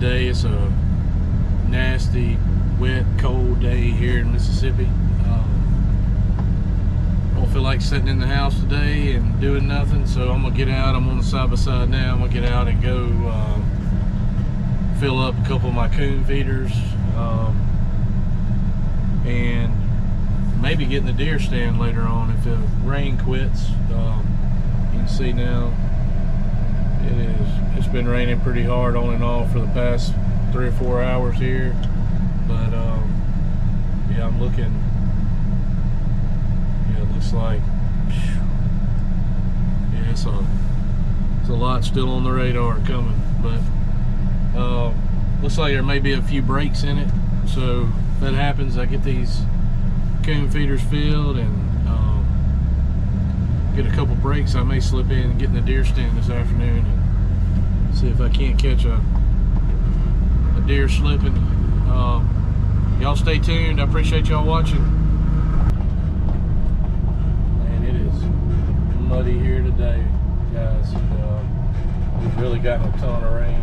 today. It's a nasty, wet, cold day here in Mississippi. Don't feel like sitting in the house today and doing nothing, so I'm gonna get out. I'm on the side by side now. I'm gonna get out and go fill up a couple of my coon feeders, and maybe get in the deer stand later on if the rain quits. You can see now it's been raining pretty hard on and off for the past 3 or 4 hours here, but yeah, I'm looking. Yeah, it looks like, yeah, it's a lot still on the radar coming, but looks like there may be a few breaks in it. So if that happens, I get these coon feeders filled and get a couple breaks. I may slip in and get in the deer stand this afternoon and see if I can't catch a deer slipping. Y'all stay tuned. I appreciate y'all watching. Man, it is muddy here today, guys. We've really gotten a ton of rain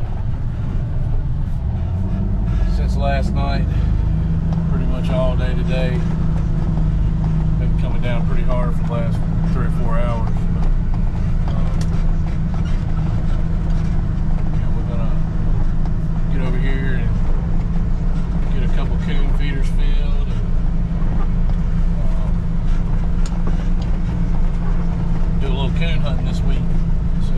since last night, pretty much all day today. Been coming down pretty hard for the last 3 or 4 hours. But, yeah, we're gonna get over here and get a couple coon feeders filled, and do a little coon hunting this week. So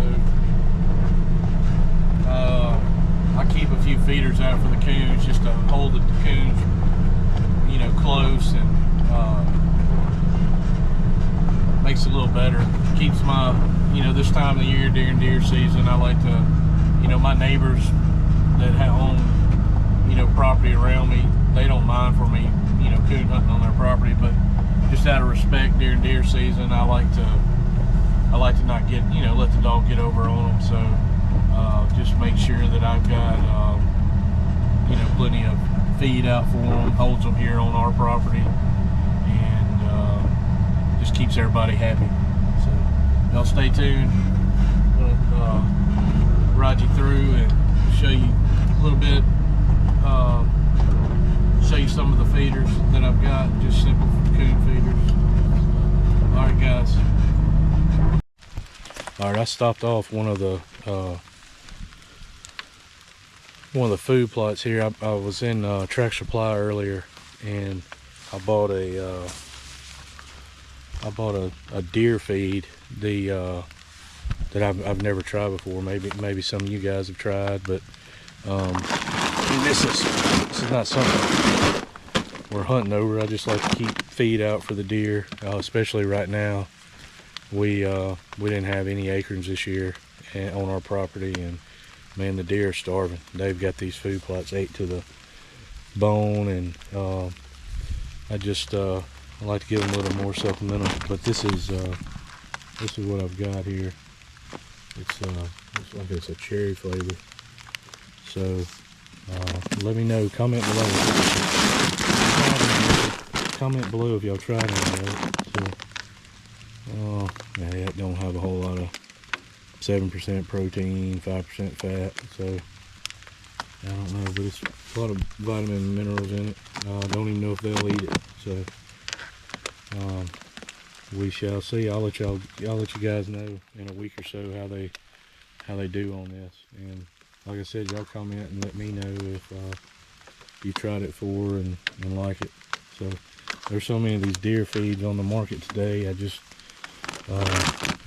I keep a few feeders out for the coons just to hold the coons, you know, close, and makes it a little better. Keeps my, you know, this time of the year during deer season, I like to, you know, my neighbors that own, you know, property around me, they don't mind for me, you know, coon hunting on their property, but just out of respect during deer season, I like to not get, you know, let the dog get over on them. So just make sure that I've got, you know, plenty of feed out for them, holds them here on our property, and just keeps everybody happy. So y'all stay tuned. I'll ride you through and show you a little bit, show you some of the feeders that I've got, just simple coon feeders. All right, guys. All right, I stopped off one of the food plots here. I was in Tractor Supply earlier, and I bought a deer feed, that I've never tried before. Maybe some of you guys have tried, but this is not something we're hunting over. I just like to keep feed out for the deer, especially right now. We didn't have any acorns this year on our property, and man, the deer are starving. They've got these food plots ate to the bone, and I like to give them a little more supplemental. But this is what I've got here. It's looks like it's a cherry flavor. So let me know. Comment below. Comment below if y'all tried it. So, yeah, it don't have a whole lot of 7% protein, 5% fat, so I don't know, but it's a lot of vitamin and minerals in it. I don't even know if they'll eat it, so we shall see. I'll let you guys know in a week or so how they do on this. And like I said, y'all comment and let me know if you tried it before and like it. So there's so many of these deer feeds on the market today. I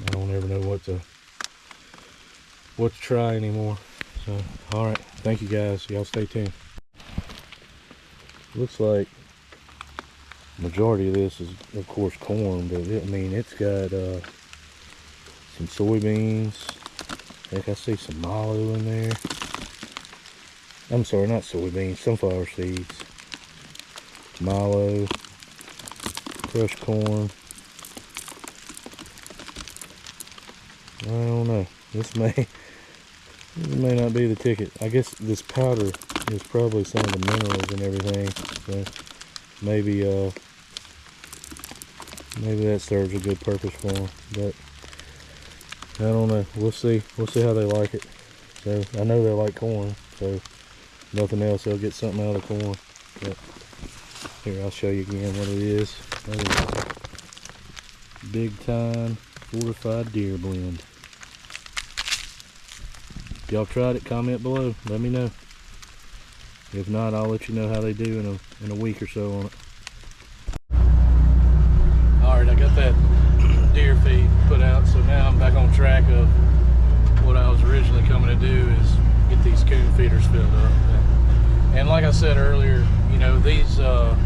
don't ever know what to try anymore. So all right, thank you guys. Y'all stay tuned. Looks like majority of this is of course corn, but it's got some soybeans. Heck, I see some milo in there. I'm sorry, not soybeans, sunflower seeds, milo, crushed corn. I don't know. This may not be the ticket. I guess this powder is probably some of the minerals and everything. So maybe that serves a good purpose for them. But I don't know. We'll see. We'll see how they like it. So I know they like corn. So nothing else, they'll get something out of the corn. But here, I'll show you again what it is. That is Big Time Fortified Deer Blend. If y'all tried it, comment below. Let me know. If not, I'll let you know how they do in a week or so on it. Alright, I got that deer feed put out, so now I'm back on track of what I was originally coming to do, is get these coon feeders filled up. And like I said earlier, you know, these a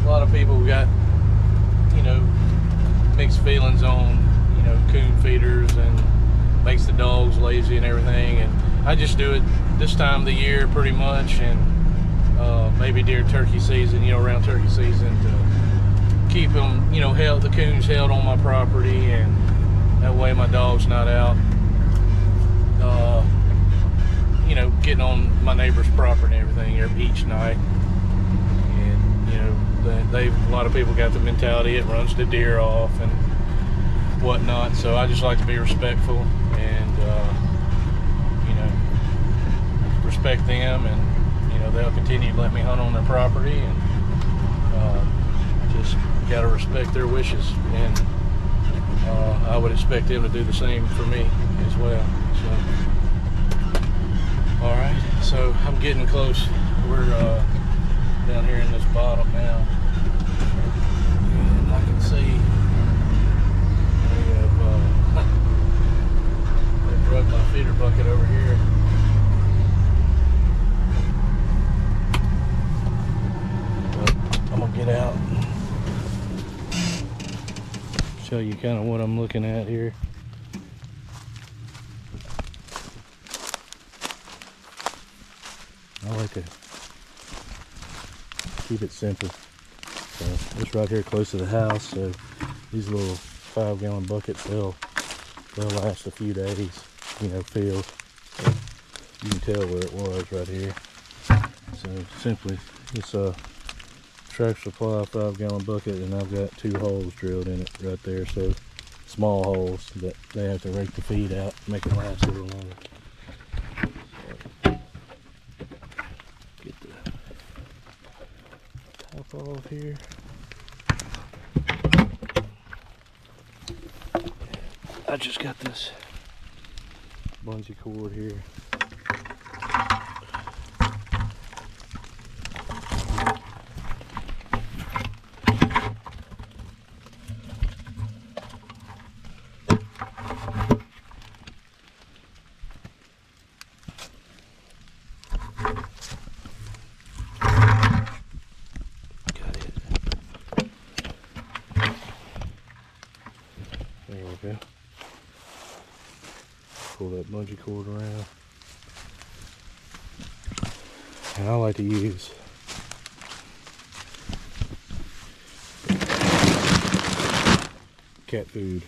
lot of people got, you know, mixed feelings on, you know, coon feeders, and makes the dogs lazy and everything. And I just do it this time of the year pretty much, and maybe during turkey season, you know, around turkey season, to keep them, you know, the coons held on my property, and that way my dog's not out, you know, getting on my neighbor's property and everything each night. And you know, a lot of people got the mentality it runs the deer off and whatnot. So I just like to be respectful and you know, respect them, and you know, they'll continue to let me hunt on their property, and just gotta respect their wishes, and I would expect them to do the same for me as well. So all right, so I'm getting close. We're down here in this bottom now, and I can see they've drugged my feeder bucket over here. But I'm gonna get out and show you kind of what I'm looking at here. I like to keep it simple. So it's right here close to the house, so these little 5-gallon buckets, they'll last a few days, you know, filled. So you can tell where it was right here. So simply, it's a Tractor Supply 5-gallon bucket, and I've got 2 holes drilled in it right there. So small holes that they have to rake the feed out, make it last a little longer. Off here. I just got this bungee cord here. There we go. Pull that bungee cord around. And I like to use cat food.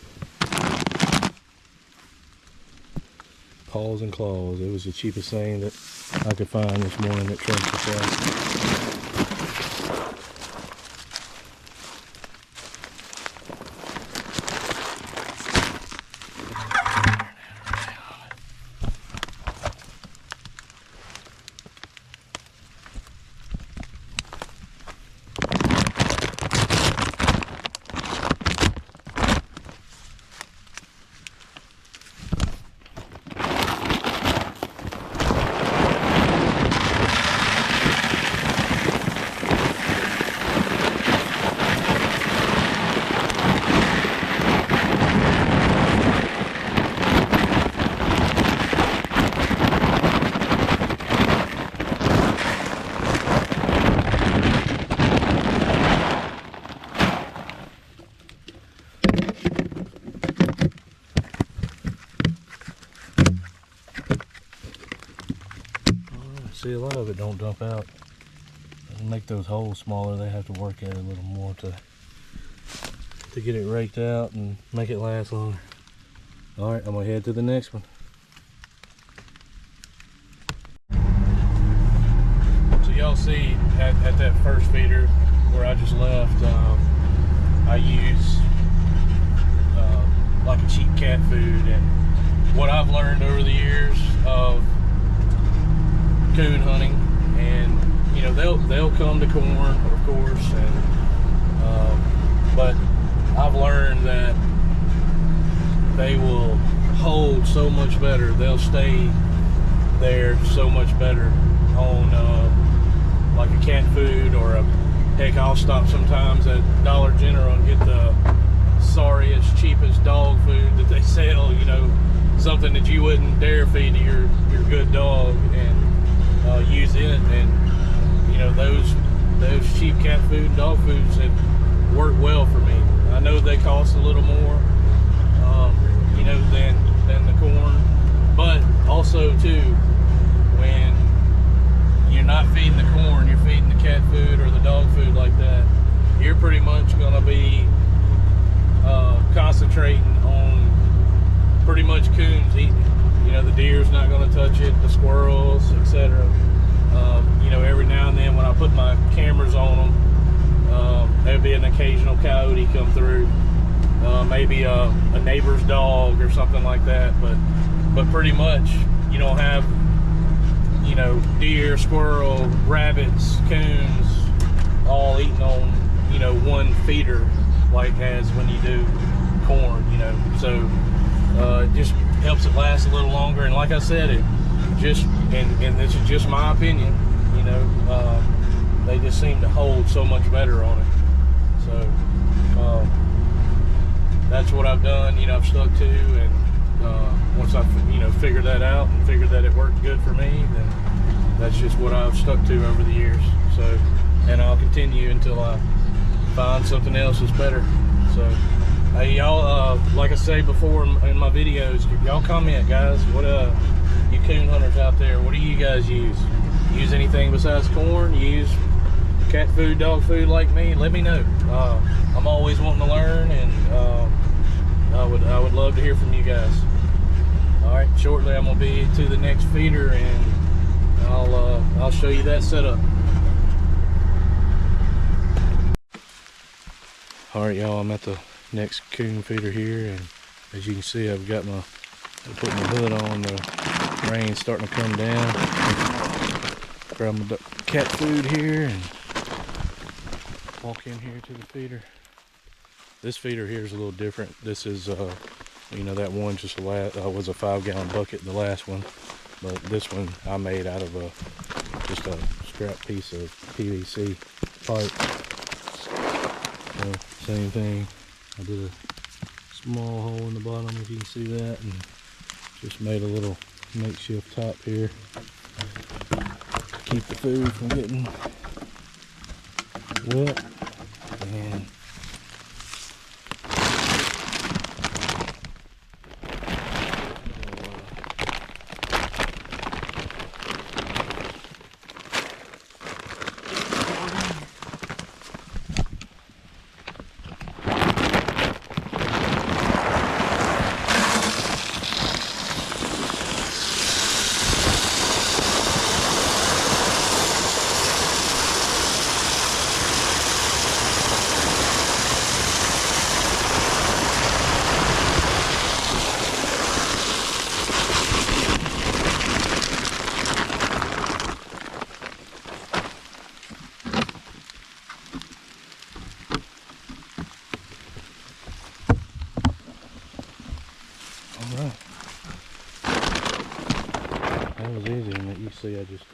Paws and Claws. It was the cheapest thing that I could find this morning at Tractor Supply. See, a lot of it don't dump out. And make those holes smaller, they have to work at it a little more to get it raked out and make it last longer. All right, I'm gonna head to the next one. So y'all see at that first feeder where I just left, I use like a cheap cat food, and what I've learned over the years of coon hunting, and you know they'll come to corn, of course, and but I've learned that they will hold so much better. They'll stay there so much better on like a cat food, or a heck, I'll stop sometimes at Dollar General and get the sorriest, cheapest dog food that they sell, you know, something that you wouldn't dare feed to your good dog, and use it. And you know, those cheap cat food and dog foods have worked well for me. I know they cost a little more, you know, than the corn, but also too, when you're not feeding the corn, you're feeding the cat food or the dog food like that, you're pretty much going to be concentrating on pretty much coons eating it. You know, the deer's not going to touch it, the squirrels, etc. You know, every now and then when I put my cameras on them, there'll be an occasional coyote come through, maybe a neighbor's dog or something like that, but pretty much you don't have, you know, deer, squirrel, rabbits, coons all eating on, you know, one feeder like as when you do corn, you know. So it just helps it last a little longer. And like I said, it just, and this is just my opinion, you know, they just seem to hold so much better on it. So that's what I've done, you know, I've stuck to. And once I, you know, figured that out and figured that it worked good for me, then that's just what I've stuck to over the years. So, and I'll continue until I find something else that's better. So, hey, y'all, like I say before in my videos, y'all comment, guys. What you coon hunters out there, what do you guys use? Use anything besides corn? You use cat food, dog food like me? Let me know. I'm always wanting to learn, and I would love to hear from you guys. All right, shortly I'm gonna be to the next feeder, and I'll show you that setup. All right, y'all, I'm at the next coon feeder here, and as you can see, I've got I put my hood on. The rain's starting to come down. Grab my cat food here and walk in here to the feeder. This feeder here is a little different. This is, you know, that one just was a 5-gallon bucket, the last one, but this one I made out of just a scrap piece of PVC pipe. So, same thing. I did a small hole in the bottom, if you can see that, and just made a little makeshift top here to keep the food from getting wet. And that was easy, and you see I just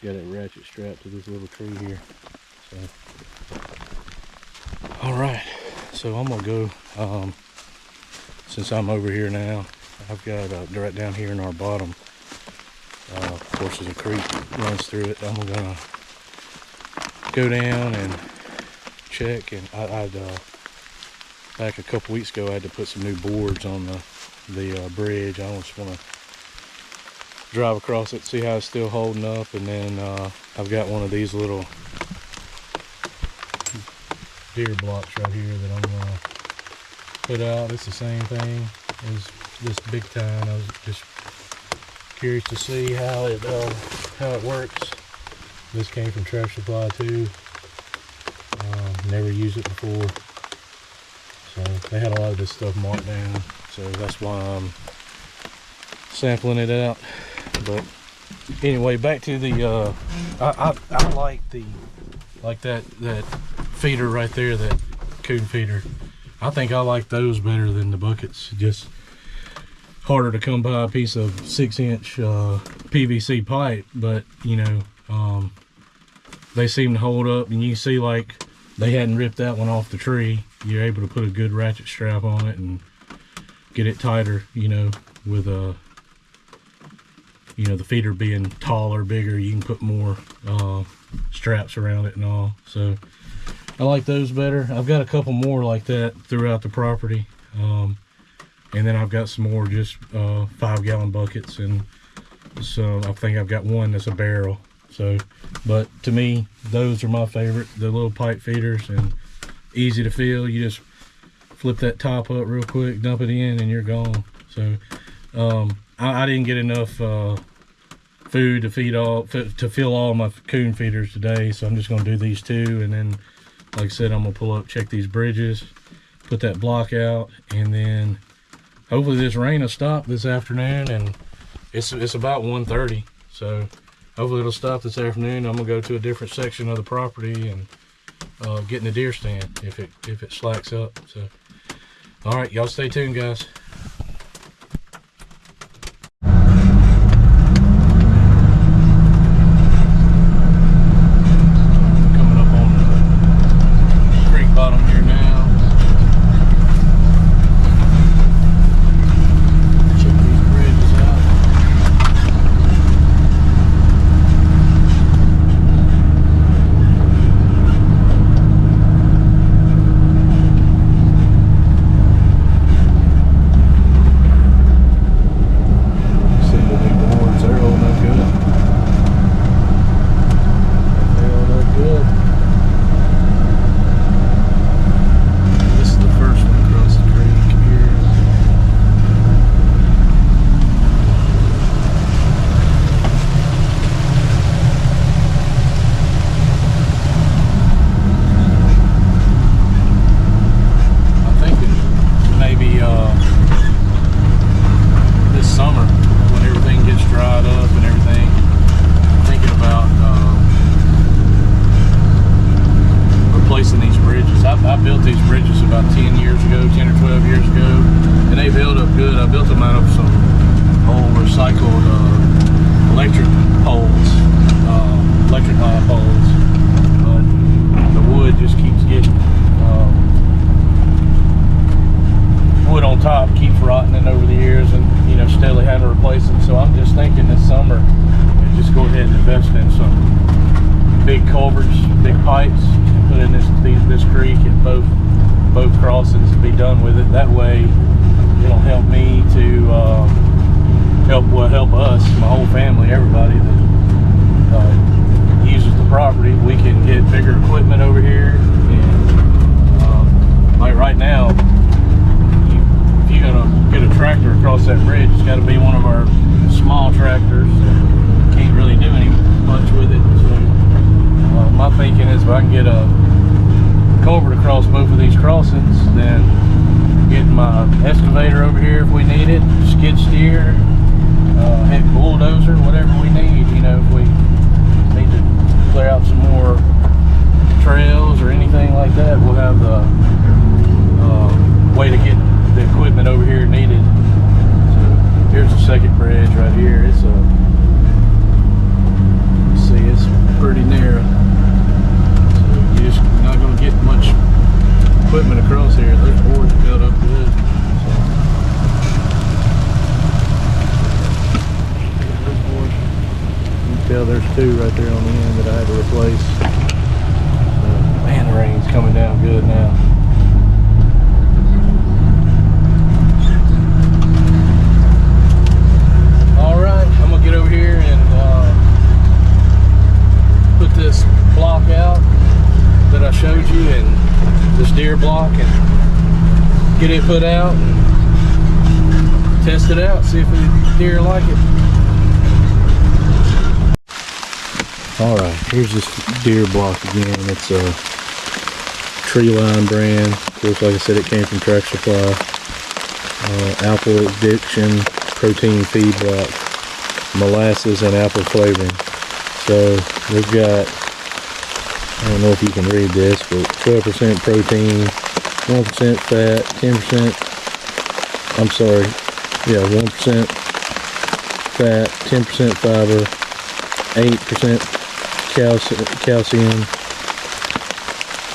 got it ratchet strapped to this little tree here. So, all right, so I'm gonna go, since I'm over here now, I've got right down here in our bottom, of course there's a creek runs through it. I'm gonna go down and check, and I'd back a couple weeks ago I had to put some new boards on the bridge. I just want to drive across it, see how it's still holding up, and then I've got one of these little deer blocks right here that I'm gonna put out. It's the same thing as this big time. I was just curious to see how it works. This came from Tractor Supply too. Never used it before, so they had a lot of this stuff marked down, so that's why I'm sampling it out. But anyway, back to the I like that feeder right there, that coon feeder. I think I like those better than the buckets. Just harder to come by a piece of 6-inch PVC pipe, but you know, they seem to hold up, and you see like they hadn't ripped that one off the tree. You're able to put a good ratchet strap on it and get it tighter, you know, with you know, the feeder being taller, bigger, you can put more straps around it and all. So I like those better. I've got a couple more like that throughout the property, and then I've got some more just 5-gallon buckets, and so I think I've got one that's a barrel. So, but to me, those are my favorite, the little pipe feeders, and easy to fill. You just flip that top up real quick, dump it in, and you're gone. So I didn't get enough food to fill all my coon feeders today, so I'm just going to do these 2, and then like I said, I'm going to pull up, check these bridges, put that block out, and then hopefully this rain will stop this afternoon. And it's about 1:30, so hopefully it'll stop this afternoon. I'm going to go to a different section of the property and get in the deer stand if it slacks up. So all right, y'all stay tuned, guys. Bottom here now. Check these bridges out. See the big boards, they're holding up good. They're holding up good. I built these bridges about 10 years ago, 10 or 12 years ago, and they've held up good. I built them out of some old recycled electric poles, electric line poles, but the wood just keeps getting, wood on top keeps rotting over the years, and you know, steadily had to replace them. So I'm just thinking this summer, just go ahead and invest in some big culverts, big pipes, and put in this creek at both crossings and be done with it. That way it'll help me to help us, my whole family, everybody that uses the property. We can get bigger equipment over here, and like right now, if you're gonna get a tractor across that bridge, it's got to be one of our small tractors. Can't really do much with it. So my thinking is, if I can get a culvert across both of these crossings, then get my excavator over here if we need it, skid steer, heck, bulldozer, whatever we need. You know, if we need to clear out some more trails or anything like that, we'll have the way to get the equipment over here needed. So here's the second bridge right here. It's it's pretty narrow. You're just not going to get much equipment across here. Those boards are built up good. So, those boards, you can tell there's 2 right there on the end that I had to replace. Man, the rain's coming down good now. Alright, I'm going to get over here and put this block out that I showed you, and this deer block, and get it put out and test it out, see if the deer like it. Alright, here's this deer block again. It's a Tree Line brand. Of course, like I said, it came from Tractor Supply. Apple Addiction protein feed block. molasses and apple flavoring. So we've got, I don't know if you can read this, but 12% protein, 1% fat, 10%, I'm sorry, yeah, 1% fat, 10% fiber, 8% calcium,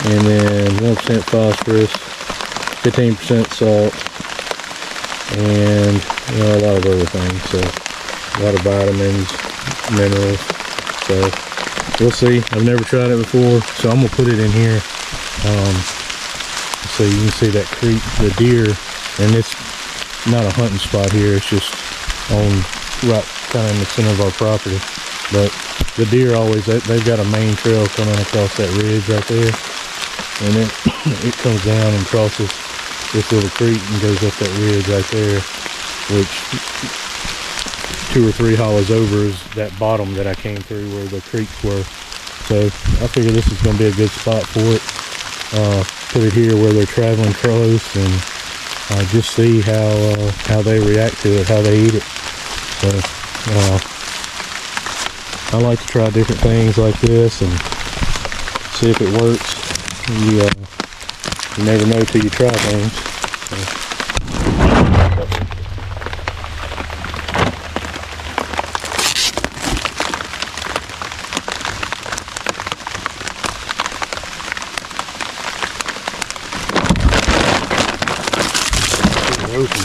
and then 1% phosphorus, 15% salt, and a lot of other things. So a lot of vitamins, minerals. So we'll see. I've never tried it before, so I'm gonna put it in here. So you can see that creek, the deer, and it's not a hunting spot here. It's just on right kind of in the center of our property. But the deer always, they've got a main trail coming across that ridge right there, and then it comes down and crosses this little creek and goes up that ridge right there, which 2 or 3 hollows over is that bottom that I came through where the creeks were. So I figure this is going to be a good spot for it. Put it here where they're traveling close, and just see how they react to it, how they eat it. So I like to try different things like this and see if it works. You never know till you try things. So.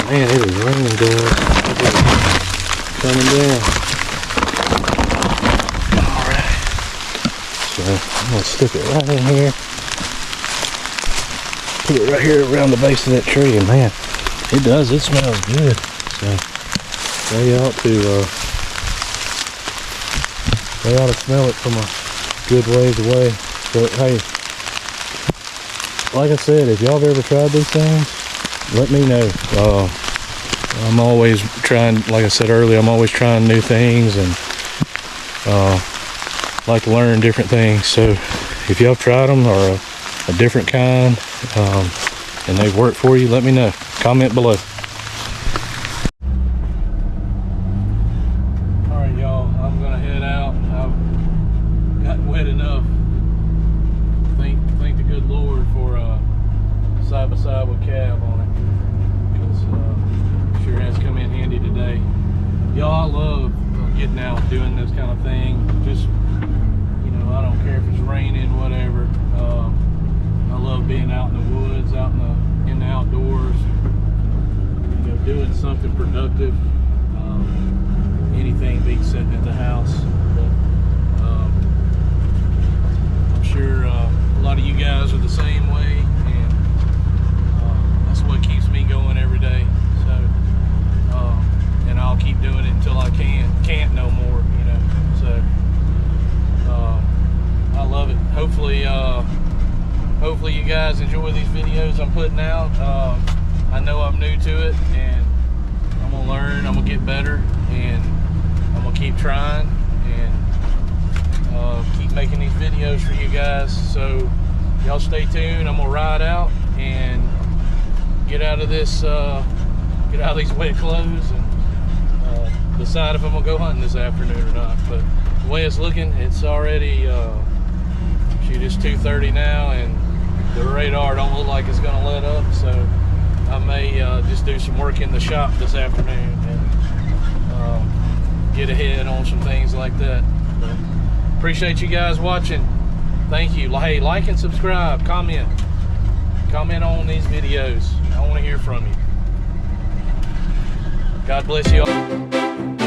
Man, it is raining, guys. Coming down. Alright. So I'm gonna stick it right in here. Put it right here around the base of that tree, and man, it does. It smells good. So they ought to smell it from a good ways away. But hey, like I said, if y'all have ever tried these things, let me know. I'm always trying, like I said earlier, I'm always trying new things, and like to learn different things. So if y'all have tried them or a different kind, and they've worked for you, let me know. Comment below. Alright, y'all, I'm gonna head out. I've gotten wet enough. Thank the good Lord for side by side with cab on it, because sure has come in handy today. Y'all, I love getting out and doing this kind of thing. Just, I don't care if it's raining, whatever. I love being out in the woods, out in the outdoors, doing something productive. Anything beats sitting at the house. But I'm sure a lot of you guys are the same way, and that's what keeps me going every day. So, and I'll keep doing it until I can't no more. So I love it. Hopefully you guys enjoy these videos I'm putting out. I know I'm new to it, and I'm gonna learn, I'm gonna get better, and I'm gonna keep trying and keep making these videos for you guys. So y'all stay tuned. I'm gonna ride out and get out of these wet clothes, and decide if I'm gonna go hunting this afternoon or not. But the way it's looking, it's already shoot, it's 2:30 now, and the radar don't look like it's gonna let up. So I may just do some work in the shop this afternoon and get ahead on some things like that. But appreciate you guys watching. Thank you. Hey, like and subscribe. Comment on these videos. I want to hear from you. God bless you all.